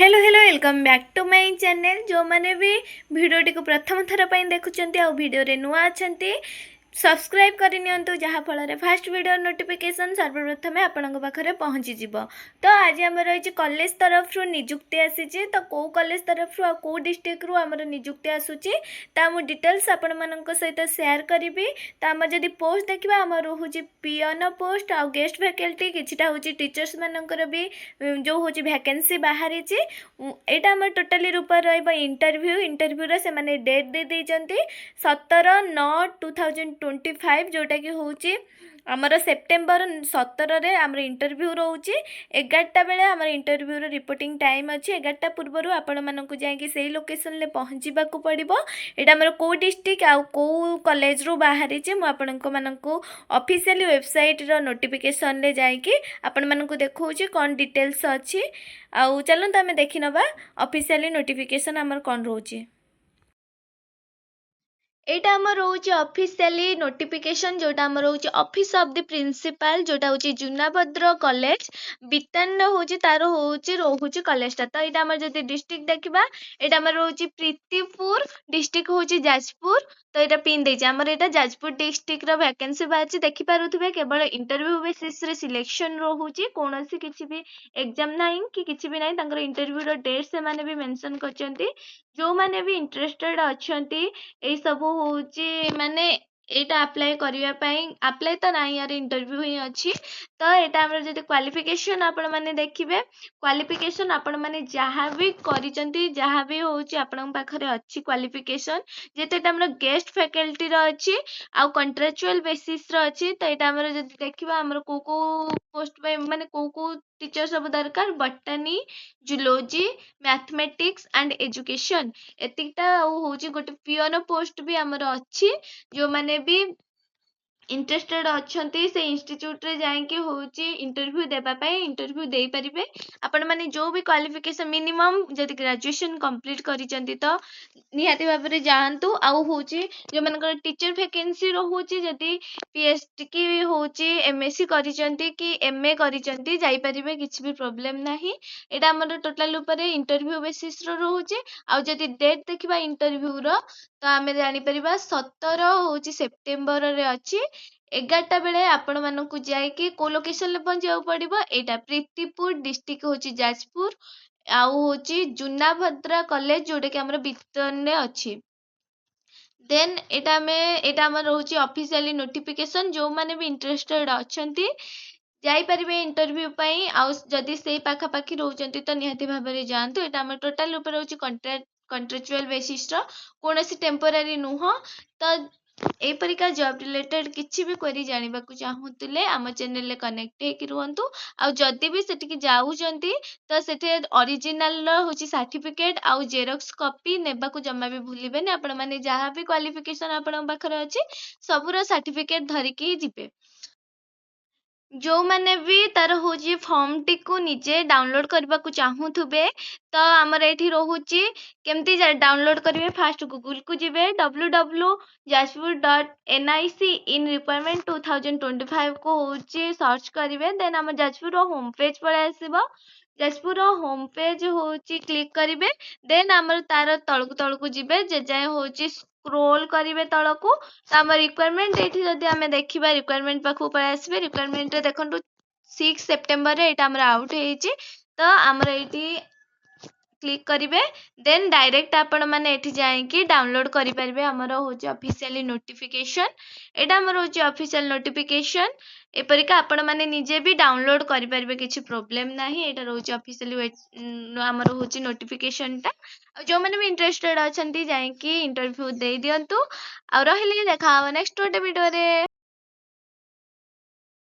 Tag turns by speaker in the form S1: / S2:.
S1: Hello hello welcome back to my channel. जो मैंने भी वीडियो को प्रथम थर पर देखुंट आ वीडियो रे नुआ अच्छा सब्सक्राइब करनी जहाँफल फास्ट वीडियो नोटिफिकेशन सर्वप्रथम आपण पाखे पहुँची जीव। तो आज आम रही कॉलेज तरफ निजुक्ति आसी तो कौ कॉलेज तरफ कौ डिस्ट्रिक्ट रु आमर निजुक्ति आसूची मु डिटेल्स आपण मान सहित शेयर करी। तो आम जदि पोस्ट देखा आम रोचे पियन पोस्ट आ गेस्ट फैकल्टी किछिटा हूँ टीचर्स मानकर भी जो हूँ वैकेंसी बाहरी यहाँ आम टोटाली रूप इंटरव्यू से माने डेट दे देइचंती 17/9/2025 जोटा कि हूँ आमर सेप्टेम्बर 17 रे आमर इंटरव्यू रोचे 11टा बेले आमर इंटरव्यू रिपोर्टिंग टाइम अच्छी 11टा पूर्व आपण मानक जाकि से लोकेशन ले पहुँचवा पड़ो। यहाँ आमर कौ डिस्ट्रिक्ट आउ कौ कॉलेज रू बाहरी मुझे ऑफिशियली वेबसाइट रो नोटिफिकेशन ले जाकि आपण मानक देखौछि कौन डिटेल्स अच्छी आउ चलते आम देखि नबा ऑफिशियली नोटिफिकेशन आमर कौन रोचे। एटा आम रोचे ऑफिशियली नोटिफिकेशन जोटा आम रोचे ऑफिस ऑफ द प्रिंसिपल जोटा होची जुनाभद्र कॉलेज बितान होची तार होची रोहुची कॉलेजटा। तो यहाँ आम जब डिस्ट्रिक्ट देखा यहाँ आम रोचे प्रीतिपुर डिस्ट्रिक्ट होची जाजपुर। तो यहाँ पिन देछि आमर यहाँ जाजपुर डिस्ट्रिक्ट रो वैकेंसी बाहर देखि पारुथिबे केवल इंटरव्यू बेसिस रे सिलेक्शन रोहुची कौन सी किसी भी एग्जाम ना कि किसी भी ना तांकर इंटरव्यू रो डेट से माने भी मेंशन करछंती। जो माने भी इंटरेस्टेड अछंती ए सब होची माने एटा अप्लाई करिया पई अप्लाई तो नाही यार इंटरव्यू ही अछि। तो एटा हमर जदि क्वालिफिकेशन आपण माने देखिबे क्वालिफिकेशन आपण माने जहाँ भी करिसंती जहाँ भी होची आपण पाखरे अछि क्वालिफिकेशन जेते एटा हमर गेस्ट फैकल्टी रो अछि आ कॉन्ट्रैक्चुअल बेसिस रो अछि। तो एटा हमर जदि देखिबा हमर को पोस्ट पे माने को टीचर सब दरकार botany zoology mathematics and education एतिकटा होची गोटे पियन पोस्ट भी हमर अछि। जो माने भी इंटरेस्टेड अच्छी से इंस्टीट्यूट रे जाइए होची इंटरव्यू देबा पाई इंटरव्यू दे परिबे। आपण माने जो भी क्वालिफिकेशन मिनिमम जदि ग्रेजुएशन कंप्लीट करिसंती तो निहाती भाव में जातु आउ होची जो मानकर टीचर वैकेंसी रोची जदि पीएचडी की होची एमएससी करिसंती कि एमए करिसंती जाई परिबे किछि भी प्रॉब्लम नाही। एटा हमर टोटल ऊपर इंटरव्यू बेसिस रो रोचे आउ जदि डेट देखिबा इंटरव्यू रो तो आमे जानि परिबा 17 होची सेप्टेम्बर रे अछि 11टा बेले आपण मानकु जाइकी को लोकेशन ले पहुंचा पड़ो। एटा प्रीतिपुर डिस्ट्रिक्ट होची जाजपुर आउ होची जुनाभद्रा कॉलेज जोटा कि हमर बितन रे अछि। देन एटा हमर रोची ऑफिशियली नोटिफिकेशन जो माने भी इंटरेस्टेड अछंती जाई परिबे इंटरव्यू पई आउ जदि सेही पाखा पाखी रहउचंती तो निहाती भाव में जानतु। एटा हमर टोटल ऊपर होची कॉन्ट्रैक्चुअल बेसिस रो कोनोसी टेम्पोरारी नुह। तो एपरिका जॉब रिलेटेड किसी भी क्वेरी जानिबा को चाहूतिले आम चैनल ले कनेक्ट हेकि रुहंतु। आ जदि भी सेटिकी जाउचंती तो सेठे ओरिजिनल होची सर्टिफिकेट आउ जेरॉक्स कॉपी नेबा को जम्मा भी भूलिबेनी। आपण माने जहाँ भी क्वालिफिकेशन आपण पाखरे अछि सबुरा सर्टिफिकेट धरिकी ही जिबे। जो माने भी तार होची फॉर्म टी को निजे डाउनलोड करबा को चाहूथुबे तो हमर एठी रोहुची केमती डाउनलोड करिवे फास्ट गूगल को जिबे www.jashpur.nic इन रिक्वायरमेंट 2025 को होची सर्च करिवे। देन हमर जाजपुर होम पेज पळे आसीबो जाजपुर होम पेज होची क्लिक करिवे। देन हमर तार तळकु जिबे जे जाय होची स्क्रोल करिवे तळकु तो हमर रिक्वायरमेंट एठी जदि हमें देखिबा रिक्वायरमेंट पाखु पळे आसीबे। रिक्वायरमेंट रे देखंतु 6 सेप्टेम्बर रे एटा हमर आउट हेची तो हमर एठी क्लिक करिवे। देन डायरेक्ट आपण माने एठी जाइकी डाउनलोड करि परिबे। हमर होची ऑफिशियली नोटिफिकेशन एटा हमर होची ऑफिशियल नोटिफिकेशन एपरिका आपण माने निजे भी डाउनलोड करि परिबे किछि प्रॉब्लम नाही। एटा रोची ऑफिशियली हमर होची नोटिफिकेशन टा जो माने भी इंटरेस्टेड अछंती जाइकी इंटरव्यू दे दियंतु। आ रहिले देखा नेक्स्ट वीडियो रे।